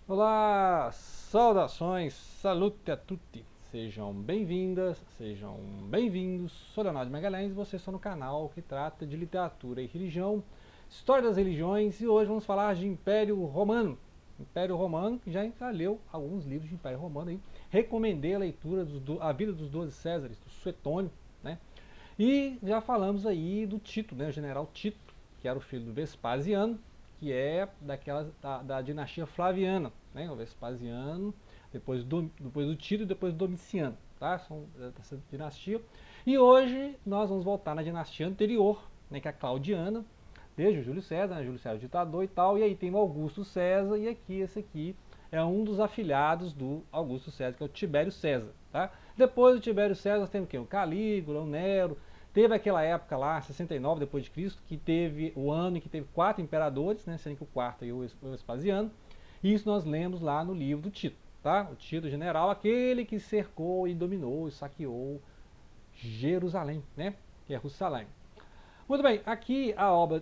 Olá, saudações, salute a tutti. Sejam bem-vindas, sejam bem-vindos. Sou Leonardo Magalhães e vocês estão no canal que trata de literatura e religião, história das religiões e hoje vamos falar de Império Romano. Império Romano, que já leu alguns livros de Império Romano aí. Recomendei a leitura A Vida dos Doze Césares, do Suetônio, né? E já falamos aí do Tito, né? O general Tito, que era o filho do Vespasiano, que é da dinastia Flaviana, né? O Vespasiano, depois do Tito e depois do Domiciano, tá? São dessa dinastia. E hoje nós vamos voltar na dinastia anterior, né? Que é a Claudiana, desde o Júlio César, né? Júlio César ditador e tal. E aí tem o Augusto César e aqui esse aqui é um dos afilhados do Augusto César, que é o Tibério César, tá? Depois do Tibério César tem o quê? O Calígula, o Nero. Teve aquela época lá, 69 depois de Cristo, que teve o ano em que teve 4 imperadores, né, sendo que o quarto é o Vespasiano. E isso nós lemos lá no livro do Tito, tá? O Tito general, aquele que cercou e dominou e saqueou Jerusalém, né? Que é Jerusalém. Muito bem, aqui a obra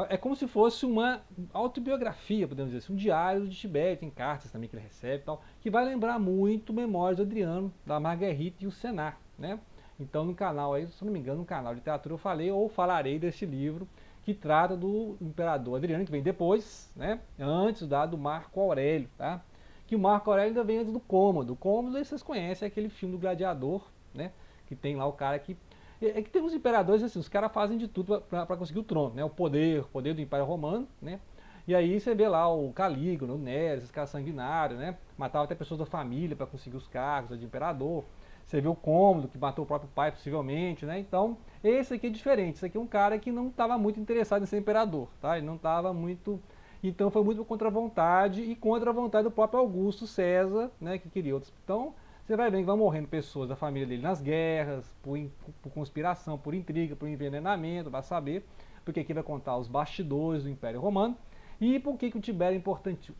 é como se fosse uma autobiografia, podemos dizer assim, um diário de Tibério, tem cartas também que ele recebe e tal, que vai lembrar muito Memórias do Adriano, da Marguerite e o Senar, né? Então no canal aí, se não me engano, no canal de literatura eu falei ou falarei deste livro que trata do imperador Adriano, que vem depois, né? Antes do Marco Aurélio, tá? Que o Marco Aurélio ainda vem antes do Cômodo. O Cômodo vocês conhecem, é aquele filme do Gladiador, né? Que tem lá o cara que é que tem uns imperadores assim, os caras fazem de tudo para conseguir o trono, né? O poder do Império Romano, né? E aí você vê lá o Calígula, o Nero, esses caras sanguinários, né? Matava até pessoas da família para conseguir os cargos de imperador. Você vê o Cômodo, que matou o próprio pai, possivelmente, né? Então, esse aqui é diferente. Esse aqui é um cara que não estava muito interessado em ser imperador, tá? Ele não estava muito... Então, foi muito contra a vontade e contra a vontade do próprio Augusto César, né? Que queria outros... Então, você vai ver que vão morrendo pessoas da família dele nas guerras, por conspiração, por intriga, por envenenamento, vai saber, porque aqui vai contar os bastidores do Império Romano. E por que o Tibério é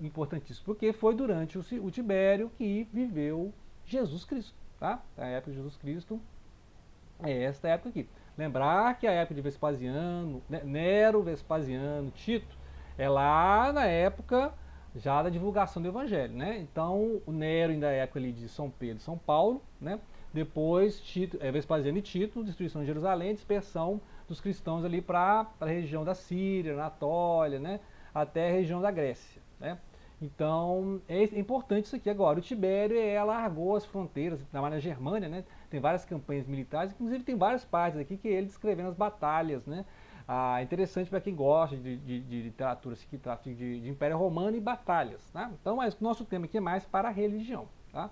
importantíssimo? Porque foi durante o Tibério que viveu Jesus Cristo, tá? A época de Jesus Cristo é esta época aqui. Lembrar que a época de Vespasiano, Nero, Vespasiano, Tito, é lá na época já da divulgação do Evangelho, né? Então, o Nero ainda é a época ali de São Pedro e São Paulo, né? Depois, Vespasiano e Tito, destruição de Jerusalém, dispersão dos cristãos ali para a região da Síria, Anatólia, né? Até a região da Grécia, né? Então, é importante isso aqui agora. O Tibério largou as fronteiras, na Germânia, né? Tem várias campanhas militares, inclusive tem várias partes aqui que ele descrevendo as batalhas, né? Interessante para quem gosta de literatura assim, que trata de Império Romano e batalhas, tá? Então, mas o nosso tema aqui é mais para a religião, tá?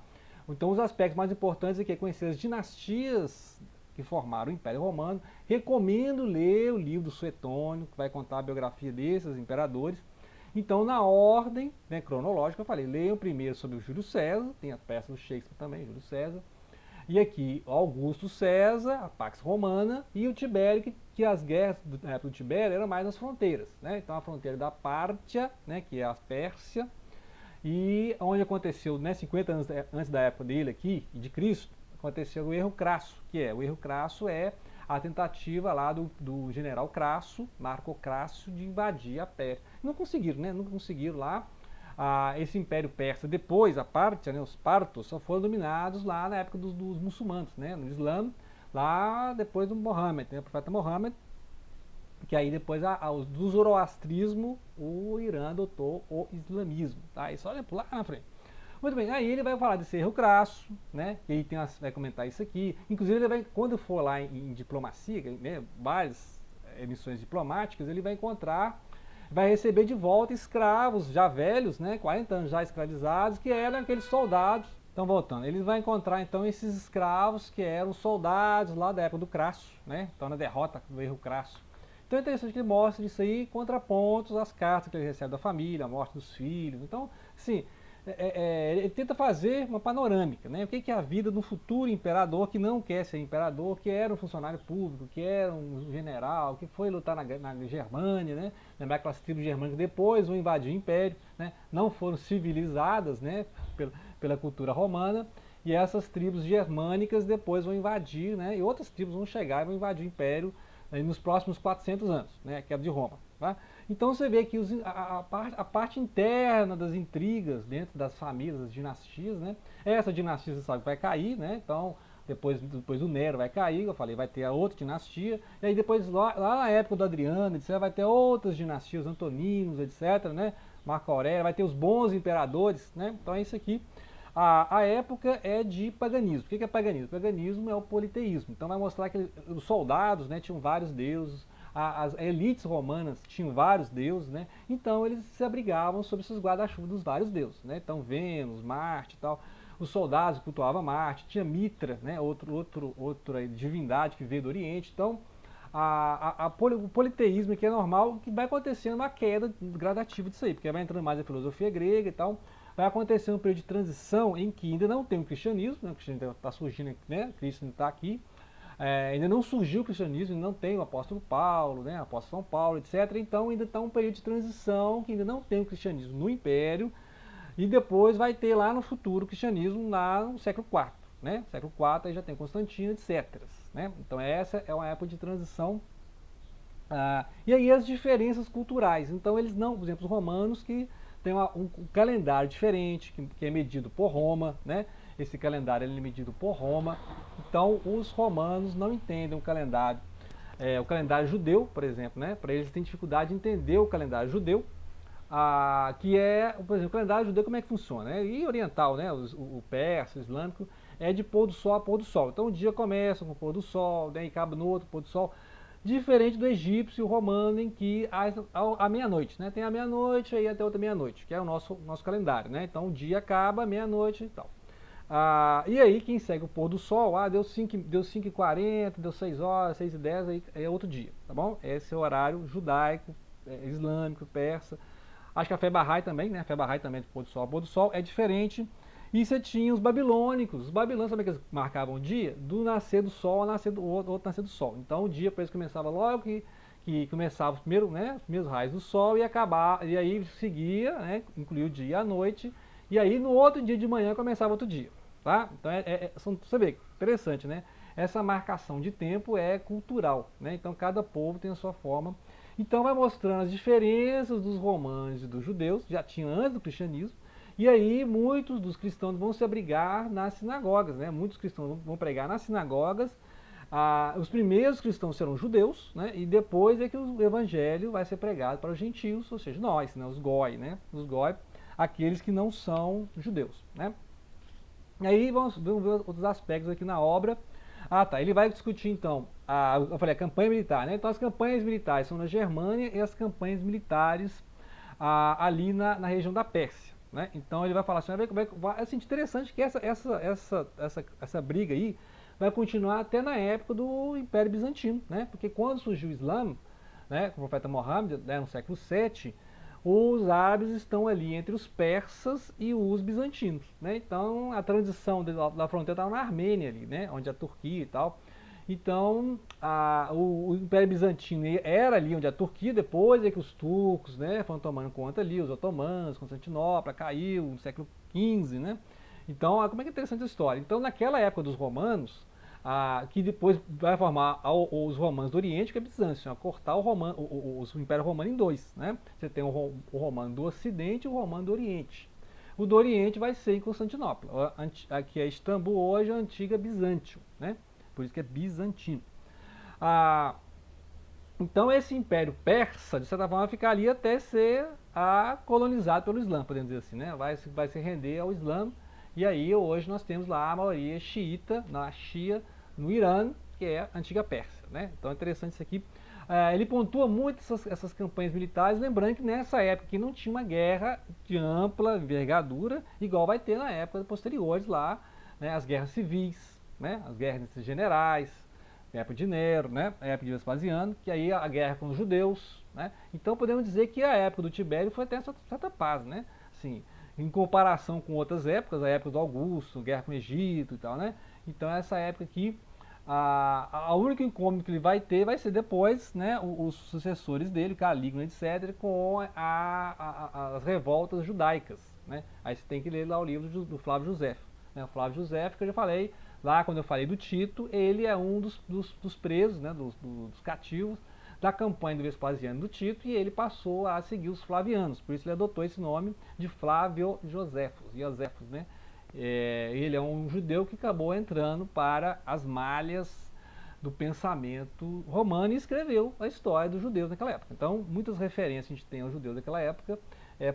Então, os aspectos mais importantes aqui é conhecer as dinastias que formaram o Império Romano. Recomendo ler o livro do Suetônio, que vai contar a biografia desses imperadores. Então, na ordem, né, cronológica, eu falei, leiam primeiro sobre o Júlio César, tem a peça do Shakespeare também, Júlio César, e aqui Augusto César, a Pax Romana, e o Tibério, que as guerras do Tibério eram mais nas fronteiras, né? Então a fronteira da Pártia, né, que é a Pérsia, e onde aconteceu, né, 50 anos antes da época dele aqui, de Cristo, aconteceu o erro crasso, o erro crasso é a tentativa lá do general Crasso, Marco Crasso, de invadir a Pérsia. Não conseguiram, né? Não conseguiram lá. Esse Império Persa, depois a Pártia, né, os partos, só foram dominados lá na época dos muçulmanos, né, no Islã, lá depois do Mohammed, né, o profeta Mohammed, que aí depois do zoroastrismo o Irã adotou o islamismo, tá? Isso olha lá na frente. Muito bem, aí ele vai falar desse erro crasso, né? E aí vai comentar isso aqui. Inclusive, ele vai, quando for lá em diplomacia, né, várias missões diplomáticas, ele vai vai receber de volta escravos já velhos, né, 40 anos já escravizados, que eram aqueles soldados. Então, voltando, ele vai encontrar então esses escravos que eram soldados lá da época do Crasso, né? Então, na derrota do erro Crasso. Então é interessante que ele mostra isso aí, contrapontos às cartas que ele recebe da família, a morte dos filhos. Então, assim, ele tenta fazer uma panorâmica, né? O que é a vida do futuro imperador que não quer ser imperador, que era um funcionário público, que era um general, que foi lutar na Germânia, né? Lembrar aquelas tribos germânicas depois vão invadir o império, né? Não foram civilizadas, né? Pela cultura romana. E essas tribos germânicas depois vão invadir, né? E outras tribos vão chegar e vão invadir o império nos próximos 400 anos, né? Que é de Roma. Tá? Então você vê que a parte interna das intrigas dentro das famílias, das dinastias, né? Essa dinastia você sabe que vai cair, né? Então depois o Nero vai cair, eu falei, vai ter a outra dinastia, e aí depois lá na época do Adriano, etc., vai ter outras dinastias, Antoninos, etc., né? Marco Aurélio, vai ter os bons imperadores, né? Então é isso aqui. A época é de paganismo. O que é paganismo? Paganismo é o politeísmo. Então vai mostrar que os soldados, né, tinham vários deuses, as elites romanas tinham vários deuses, né? Então eles se abrigavam sob esses guarda-chuvas dos vários deuses, né? Então Vênus, Marte e tal. Os soldados cultuavam Marte, tinha Mitra, né? Outra divindade que veio do Oriente. Então o politeísmo que é normal, que vai acontecendo uma queda gradativa disso aí, porque vai entrando mais a filosofia grega e tal. Vai acontecer um período de transição em que ainda não tem o cristianismo, né? O cristianismo está surgindo, né? Cristo está aqui. Ainda não surgiu o cristianismo, ainda não tem o apóstolo Paulo, né? O apóstolo São Paulo, etc. Então ainda está um período de transição que ainda não tem o cristianismo no Império. E depois vai ter lá no futuro o cristianismo lá no século IV. Né? Século IV aí já tem Constantino, etc. Né? Então essa é uma época de transição. E aí as diferenças culturais. Então eles não, por exemplo, os romanos que têm um calendário diferente, que é medido por Roma, né? Esse calendário é medido por Roma. Então os romanos não entendem o calendário judeu, por exemplo, né? Para eles têm dificuldade de entender o calendário judeu, que é, por exemplo, o calendário judeu como é que funciona, né? E oriental, né? O persa, o islâmico, é de pôr do sol a pôr do sol. Então o dia começa com o pôr do sol, né? E acaba no outro pôr do sol. Diferente do egípcio romano, em que à meia-noite, né? Tem a meia-noite aí até outra meia-noite, que é o nosso calendário, né? Então o dia acaba meia-noite e tal. E aí quem segue o pôr do sol, deu 5h40, deu 6 horas, 6h10, aí é outro dia, tá bom? Esse é o horário judaico, islâmico, persa. Acho que a Fé Bahá'í também, né? A Fé Bahá'í também do pôr do sol ao pôr do sol é diferente. E você tinha os babilônicos. Os babilônicos, sabe que eles marcavam o dia? Do nascer do sol ao nascer do outro nascer do sol. Então o dia para eles começava logo que começava os primeiros raios do sol e aí seguia, né? Incluía o dia e a noite. E aí no outro dia de manhã começava outro dia. Tá? Então você vê, interessante, né? Essa marcação de tempo é cultural, né? Então cada povo tem a sua forma. Então vai mostrando as diferenças dos romanos e dos judeus, já tinha antes do cristianismo. E aí muitos dos cristãos vão se abrigar nas sinagogas, né? Muitos cristãos vão pregar nas sinagogas. Os primeiros cristãos serão judeus, né? E depois é que o evangelho vai ser pregado para os gentios, ou seja, nós, né? Os goi, né? Os goi, aqueles que não são judeus, né? E aí vamos ver outros aspectos aqui na obra. Tá, ele vai discutir então, eu falei, a campanha militar, né? Então as campanhas militares são na Germânia e as campanhas militares ali na região da Pérsia. Né? Então ele vai falar assim, assim, interessante que essa briga aí vai continuar até na época do Império Bizantino, né? Porque quando surgiu o Islã, né, com o profeta Mohammed, né, no século VII, os árabes estão ali entre os persas e os bizantinos. Né? Então a transição da fronteira estava na Armênia ali, né? Onde a Turquia e tal. Então o Império Bizantino era ali onde a Turquia, depois é que os turcos, né, foram tomando conta ali, os otomanos, Constantinopla caiu no século XV, né? Então, como é que é interessante a história? Então, naquela época dos romanos, que depois vai formar os romanos do Oriente, que é Bizâncio, cortar o Império Romano em dois, né? Você tem o romano do Ocidente e o romano do Oriente. O do Oriente vai ser em Constantinopla, aqui é Istambul hoje, a antiga Bizâncio, né? Por isso que é bizantino. Então esse Império Persa, de certa forma, vai ficar ali até ser colonizado pelo Islã, podemos dizer assim, né? Vai se render ao Islã. E aí hoje nós temos lá a maioria xiita, na Shia, no Irã, que é a antiga Pérsia, né? Então é interessante isso aqui. Ele pontua muito essas campanhas militares, lembrando que nessa época que não tinha uma guerra de ampla envergadura, igual vai ter na época posteriores lá, né? As guerras civis, né? As guerras entre generais, a época de Nero, né? A época de Vespasiano, que aí a guerra com os judeus, né? Então podemos dizer que a época do Tibério foi até certa paz, né? Assim, em comparação com outras épocas, a época do Augusto, guerra com o Egito e tal, né? Então essa época aqui, a única incôgnita que ele vai ter vai ser depois, né, os sucessores dele, Calígula, etc., com as revoltas judaicas, né? Aí você tem que ler lá o livro do Flávio Josefo, né? O Flávio Josefo, que eu já falei, lá quando eu falei do Tito, ele é um dos presos, né, dos cativos da campanha do Vespasiano e do Tito, e ele passou a seguir os flavianos, por isso ele adotou esse nome de Flávio Josefos, né? Ele é um judeu que acabou entrando para as malhas do pensamento romano e escreveu a história dos judeus naquela época. Então, muitas referências a gente tem aos judeus daquela época,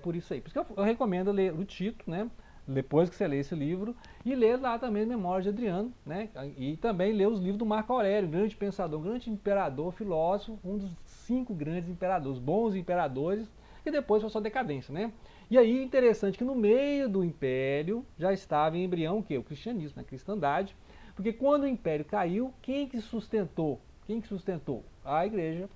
por isso aí. Por isso que eu recomendo ler o Tito, né? Depois que você lê esse livro, e ler lá também Memórias de Adriano, né? E também ler os livros do Marco Aurélio, grande pensador, grande imperador, filósofo, um dos 5 grandes imperadores, bons imperadores, que depois foi sua decadência, né? E aí, interessante que no meio do império já estava em embrião o quê? O cristianismo, né? A cristandade, porque quando o império caiu, quem que sustentou? Quem que sustentou? A igreja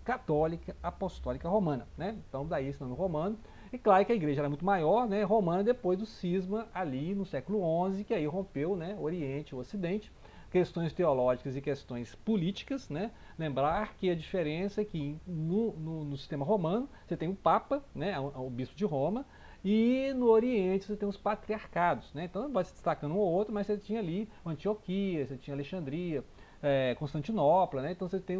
católica apostólica romana, né? Então daí esse nome romano. E claro que a igreja era muito maior, né, romana, depois do cisma ali no século XI, que aí rompeu, né, o Oriente e o Ocidente, questões teológicas e questões políticas, né? Lembrar que a diferença é que no sistema romano você tem o Papa, né, o Bispo de Roma, e no Oriente você tem os patriarcados, né? Então vai se destacando um ou outro, mas você tinha ali Antioquia, você tinha Alexandria, Constantinopla, né? Então você tem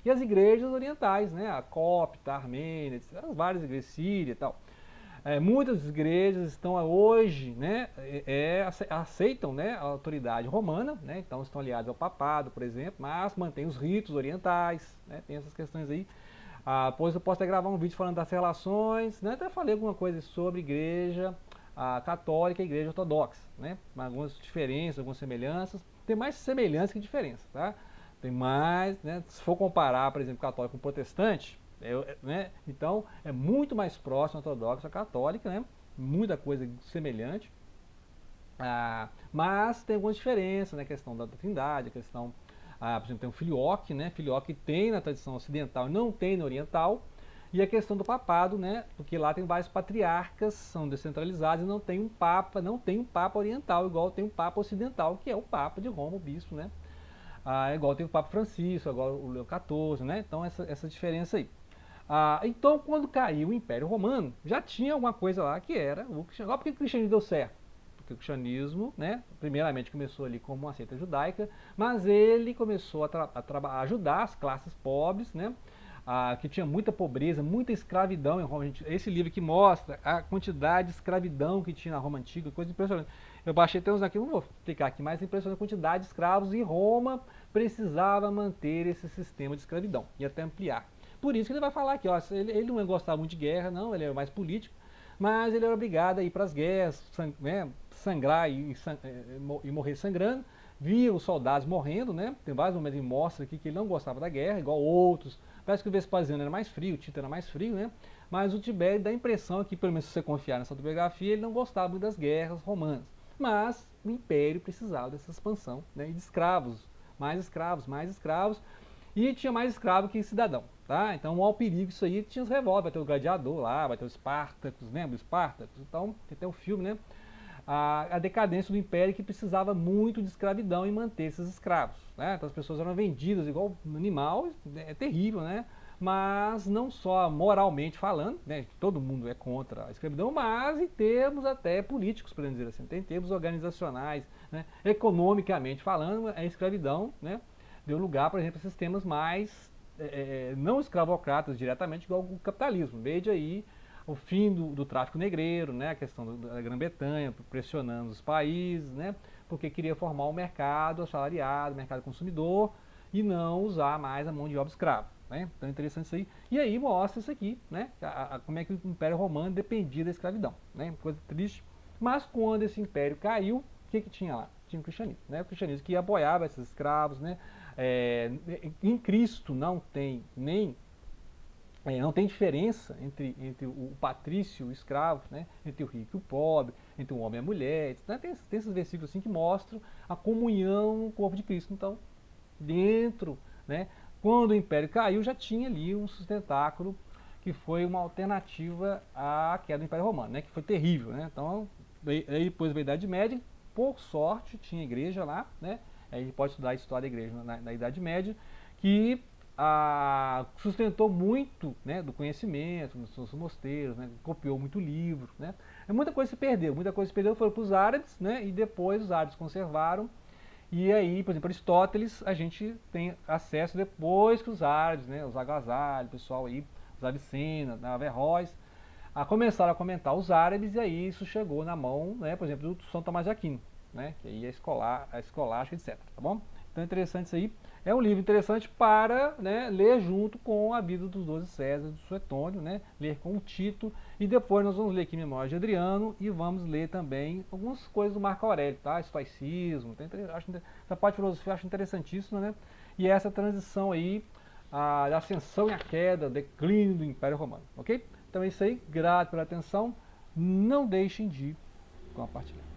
e as igrejas orientais, né? A copta, a armênia, as várias igrejas, Síria e tal. Muitas igrejas estão hoje, né, aceitam, né, a autoridade romana, né, então estão aliadas ao papado, por exemplo, mas mantêm os ritos orientais, né, tem essas questões aí. Pois eu posso até gravar um vídeo falando das relações, né, até falei alguma coisa sobre igreja católica e igreja ortodoxa, né, algumas diferenças, algumas semelhanças. Tem mais semelhança que diferença, tá? Tem mais, né, se for comparar, por exemplo, católico com protestante, né, então é muito mais próximo ortodoxa católica, né, muita coisa semelhante, mas tem algumas diferenças, né, a questão da trindade, a questão, por exemplo, tem o filioque, né, filioque tem na tradição ocidental e não tem na oriental, e a questão do papado, né, porque lá tem vários patriarcas, são descentralizados e não tem um papa oriental, igual tem um papa ocidental, que é o papa de Roma, o bispo, né, igual tem o Papa Francisco, agora o Leão XIV, né, então essa diferença aí. Então, quando caiu o Império Romano, já tinha alguma coisa lá que era o cristianismo. Agora, por que o cristianismo deu certo? Porque o cristianismo, né, primeiramente começou ali como uma seita judaica, mas ele começou a ajudar as classes pobres, né, que tinha muita pobreza, muita escravidão em Roma. Esse livro que mostra a quantidade de escravidão que tinha na Roma Antiga, coisa impressionante. Eu baixei até uns aqui, não vou explicar aqui, mas é impressionante a quantidade de escravos, e Roma precisava manter esse sistema de escravidão e até ampliar. Por isso que ele vai falar aqui, ó, ele não gostava muito de guerra, não, ele era mais político, mas ele era obrigado a ir para as guerras, sangrar e morrer sangrando, via os soldados morrendo, né? Tem vários momentos que mostra aqui que ele não gostava da guerra, igual outros. Parece que o Vespasiano era mais frio, o Tito era mais frio, né? Mas o Tibério dá a impressão que, pelo menos se você confiar nessa autobiografia, ele não gostava muito das guerras romanas. Mas o império precisava dessa expansão, né? E de escravos, mais escravos, e tinha mais escravo que cidadão, tá? Então, o maior perigo isso aí, tinha os revólveres, vai ter o gladiador lá, vai ter os Espartacus, lembra? Os Espartacus, então, tem até o filme, né? A decadência do império, que precisava muito de escravidão e manter esses escravos, né? Então as pessoas eram vendidas igual animal, é terrível, né? Mas não só moralmente falando, né? Todo mundo é contra a escravidão, mas em termos até políticos, podemos dizer assim, em termos organizacionais, né? Economicamente falando, a escravidão, né, deu lugar, por exemplo, a sistemas mais não escravocratas diretamente, igual o capitalismo. Veja aí o fim do tráfico negreiro, né, a questão da Grã-Bretanha pressionando os países, né, porque queria formar um mercado assalariado, mercado consumidor, e não usar mais a mão de obra escrava. Né? Então é interessante isso aí. E aí mostra isso aqui, né, como é que o Império Romano dependia da escravidão. Né, coisa triste. Mas quando esse império caiu, o que tinha lá? Tinha o cristianismo. Né, o cristianismo que apoiava esses escravos. Né, em Cristo não tem diferença entre o patrício e o escravo, né? Entre o rico e o pobre, entre o homem e a mulher. Né? Tem esses versículos assim que mostram a comunhão no corpo de Cristo. Então, dentro, né, quando o império caiu, já tinha ali um sustentáculo que foi uma alternativa à queda do Império Romano, né? Que foi terrível. Né? Então, aí depois veio a Idade Média, por sorte, tinha igreja lá, né? A gente pode estudar a história da igreja na Idade Média, que sustentou muito, né, do conhecimento nos seus mosteiros, né, copiou muito livro, né, muita coisa se perdeu, foram para os árabes, né, e depois os árabes conservaram E aí, por exemplo, Aristóteles, a gente tem acesso depois que os árabes, né, os Agasalho, o pessoal aí, os Avicenna, Averroes, começaram a comentar os árabes, e aí isso chegou na mão, né, por exemplo, do São Tomás de Aquino, né, que aí é escolástica, etc. Tá bom? Então é interessante isso aí. É um livro interessante para, né, ler junto com a vida dos 12 Césares, do Suetônio, né, ler com o Tito, e depois nós vamos ler aqui Memórias de Adriano e vamos ler também algumas coisas do Marco Aurélio, tá? Estoicismo, essa parte de filosofia eu acho interessantíssima, né? E essa transição aí, a ascensão e a queda, o declínio do Império Romano, ok? Então é isso aí, grato pela atenção, não deixem de compartilhar.